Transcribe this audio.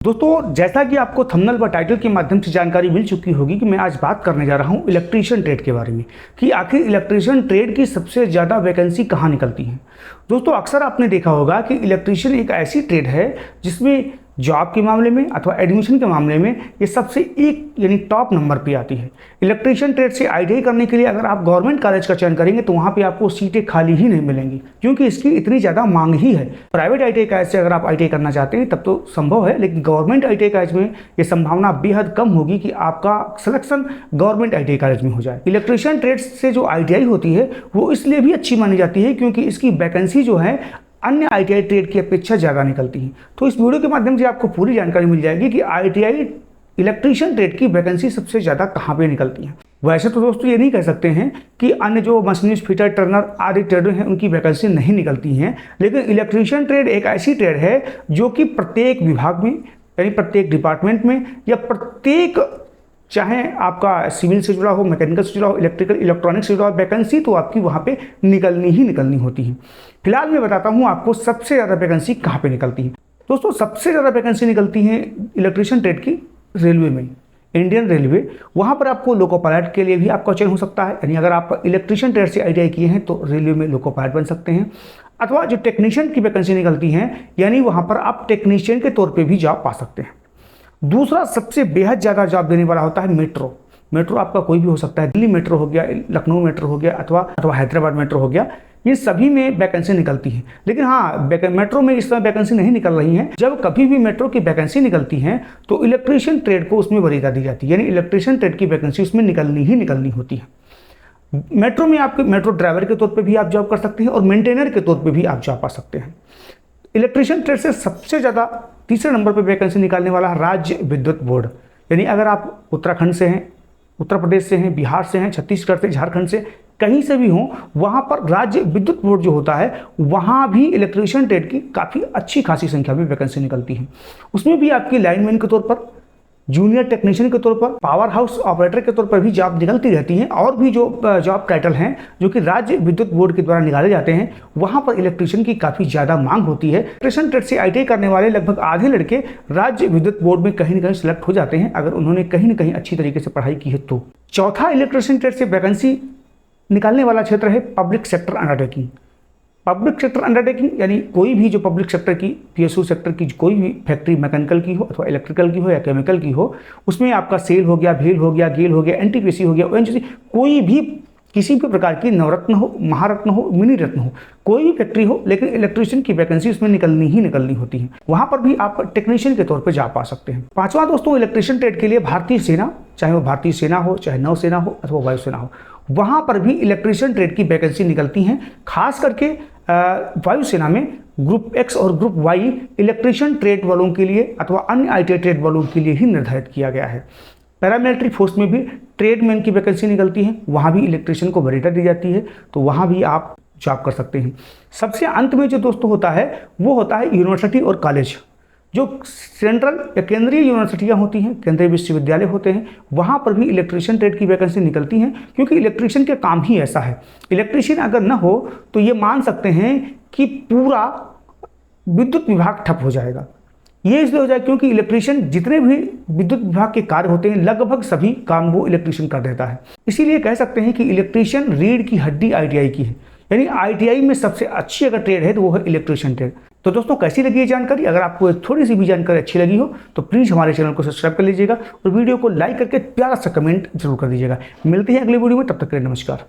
दोस्तों, जैसा कि आपको थंबनेल व टाइटल के माध्यम से जानकारी मिल चुकी होगी कि मैं आज बात करने जा रहा हूं इलेक्ट्रीशियन ट्रेड के बारे में कि आखिर इलेक्ट्रीशियन ट्रेड की सबसे ज़्यादा वैकेंसी कहां निकलती है। दोस्तों, अक्सर आपने देखा होगा कि इलेक्ट्रीशियन एक ऐसी ट्रेड है जिसमें जॉब के मामले में अथवा एडमिशन के मामले में ये सबसे एक यानी टॉप नंबर पे आती है। इलेक्ट्रीशियन ट्रेड से आईटीआई करने के लिए अगर आप गवर्नमेंट कॉलेज का चयन करेंगे तो वहाँ पे आपको सीटें खाली ही नहीं मिलेंगी, क्योंकि इसकी इतनी ज़्यादा मांग ही है। प्राइवेट आईटीआई कॉलेज से अगर आप आईटीआई करना चाहते हैं तब तो संभव है, लेकिन गवर्नमेंट आईटीआई कॉलेज में ये संभावना बेहद कम होगी कि आपका सिलेक्शन गवर्नमेंट आईटीआई कॉलेज में हो जाए। इलेक्ट्रीशियन ट्रेड से जो आईटीआई होती है वो इसलिए भी अच्छी मानी जाती है क्योंकि इसकी वैकेंसी जो है अन्य आईटीआई ट्रेड की अपेक्षा ज़्यादा निकलती है। तो इस वीडियो के माध्यम से आपको पूरी जानकारी मिल जाएगी कि आईटीआई इलेक्ट्रीशियन ट्रेड की वैकेंसी सबसे ज़्यादा कहाँ पे निकलती है। वैसे तो दोस्तों ये नहीं कह सकते हैं कि अन्य जो मशीनिस्ट, फिटर, टर्नर आदि ट्रेडर हैं उनकी वैकेंसी नहीं निकलती हैं, लेकिन इलेक्ट्रीशियन ट्रेड एक ऐसी ट्रेड है जो कि प्रत्येक विभाग में यानी प्रत्येक डिपार्टमेंट में या प्रत्येक, चाहे आपका सिविल से जुड़ा हो, मैकेनिकल से जुड़ा हो, इलेक्ट्रिकल इलेक्ट्रॉनिक्स से जुड़ा हो, वैकेंसी तो आपकी वहाँ पे निकलनी ही निकलनी होती है। फिलहाल मैं बताता हूँ आपको सबसे ज़्यादा वैकेंसी कहाँ पे निकलती है। दोस्तों, सबसे ज़्यादा वैकेंसी निकलती है इलेक्ट्रीशियन ट्रेड की रेलवे में, इंडियन रेलवे। वहाँ पर आपको लोको पायलट के लिए भी आपका चयन हो सकता है, यानी अगर आप इलेक्ट्रीशियन ट्रेड से आईटीआई किए हैं तो रेलवे में लोको पायलट बन सकते हैं। अथवा जो टेक्नीशियन की वैकेंसी निकलती है यानी वहाँ पर आप टेक्नीशियन के तौर पर भी जॉब पा सकते हैं। दूसरा सबसे बेहद ज़्यादा जॉब देने वाला होता है मेट्रो। मेट्रो आपका कोई भी हो सकता है, दिल्ली मेट्रो हो गया, लखनऊ मेट्रो हो गया अथवा हैदराबाद मेट्रो हो गया, ये सभी में वैकेंसी निकलती है। लेकिन हाँ, मेट्रो में इस समय वैकेंसी नहीं निकल रही है। जब कभी भी मेट्रो की वैकेंसी निकलती है तो इलेक्ट्रीशियन ट्रेड को उसमें वरीयता दी जाती है, यानी इलेक्ट्रीशियन ट्रेड की वैकेंसी उसमें निकलनी ही निकलनी होती है। मेट्रो में आपके मेट्रो ड्राइवर के तौर पर भी आप जॉब कर सकते हैं और मेंटेनर के तौर पर भी आप जॉब पा सकते हैं। इलेक्ट्रीशियन ट्रेड से सबसे ज़्यादा तीसरे नंबर पर वैकेंसी निकालने वाला राज्य विद्युत बोर्ड, यानी अगर आप उत्तराखंड से हैं, उत्तर प्रदेश से हैं, बिहार से हैं, छत्तीसगढ़ से, झारखंड से, कहीं से भी हों, वहाँ पर राज्य विद्युत बोर्ड जो होता है वहाँ भी इलेक्ट्रीशियन ट्रेड की काफ़ी अच्छी खासी संख्या में वैकेंसी निकलती है। उसमें भी आपकी लाइनमैन के तौर पर, जूनियर टेक्नीशियन के तौर पर, पावर हाउस ऑपरेटर के तौर पर भी जॉब निकलती रहती हैं। और भी जो जॉब टाइटल हैं जो कि राज्य विद्युत बोर्ड के द्वारा निकाले जाते हैं वहाँ पर इलेक्ट्रीशियन की काफ़ी ज़्यादा मांग होती है। इलेक्ट्रीशियन ट्रेड से आईटीआई करने वाले लगभग आधे लड़के राज्य विद्युत बोर्ड में कहीं न कहीं सिलेक्ट हो जाते हैं अगर उन्होंने कहीं न कहीं अच्छी तरीके से पढ़ाई की है तो। चौथा इलेक्ट्रीशियन ट्रेड से वैकेंसी निकालने वाला क्षेत्र है public sector undertaking. Public sector undertaking यानी कोई भी जो पब्लिक सेक्टर की, पीएसयू सेक्टर की कोई भी फैक्ट्री मैकेनिकल की हो अथवा इलेक्ट्रिकल की हो या केमिकल की हो, उसमें आपका सेल हो गया, भेल हो गया, गेल हो गया, एनटीपीसी हो गया, ओएनजीसी, कोई भी किसी भी प्रकार की नवरत्न हो, महारत्न हो, मिनी रत्न हो, कोई भी फैक्ट्री हो, लेकिन इलेक्ट्रीशियन की वैकेंसी उसमें निकलनी ही निकलनी होती है। वहां पर भी आप टेक्नीशियन के तौर पर जा पा सकते हैं। पांचवा दोस्तों, इलेक्ट्रीशियन ट्रेड के लिए भारतीय सेना, चाहे वो भारतीय सेना हो, चाहे नौसेना हो अथवा वायुसेना हो, वहां पर भी इलेक्ट्रीशियन ट्रेड की वैकेंसी निकलती हैं। खास करके वायुसेना में ग्रुप एक्स और ग्रुप वाई इलेक्ट्रीशियन ट्रेड वालों के लिए अथवा अन्य आईटीआई ट्रेड वालों के लिए ही निर्धारित किया गया है। पैरामिलिट्री फोर्स में भी ट्रेडमैन की वैकेंसी निकलती है, वहाँ भी इलेक्ट्रीशियन को वरीयता दी जाती है, तो वहाँ भी आप जॉब कर सकते हैं। सबसे अंत में जो दोस्तों होता है वो होता है यूनिवर्सिटी और कॉलेज। जो सेंट्रल या केंद्रीय यूनिवर्सिटियाँ होती हैं, केंद्रीय विश्वविद्यालय होते हैं, वहाँ पर भी इलेक्ट्रीशियन ट्रेड की वैकेंसी निकलती हैं, क्योंकि इलेक्ट्रीशियन का काम ही ऐसा है। इलेक्ट्रीशियन अगर न हो तो ये मान सकते हैं कि पूरा विद्युत विभाग ठप हो जाएगा। ये इसलिए हो जाए क्योंकि इलेक्ट्रीशियन जितने भी विद्युत विभाग के कार्य होते हैं लगभग सभी काम वो इलेक्ट्रीशियन कर देता है। इसीलिए कह सकते हैं कि इलेक्ट्रीशियन रीढ़ की हड्डी आईटीआई की है, यानी आईटीआई में सबसे अच्छी अगर ट्रेड है तो वो है इलेक्ट्रीशियन ट्रेड। तो दोस्तों, कैसी लगी ये जानकारी? अगर आपको थोड़ी सी भी जानकारी अच्छी लगी हो तो प्लीज़ हमारे चैनल को सब्सक्राइब कर लीजिएगा और वीडियो को लाइक करके प्यारा सा कमेंट जरूर कर दीजिएगा। मिलते हैं अगले वीडियो में, तब तक के लिए नमस्कार।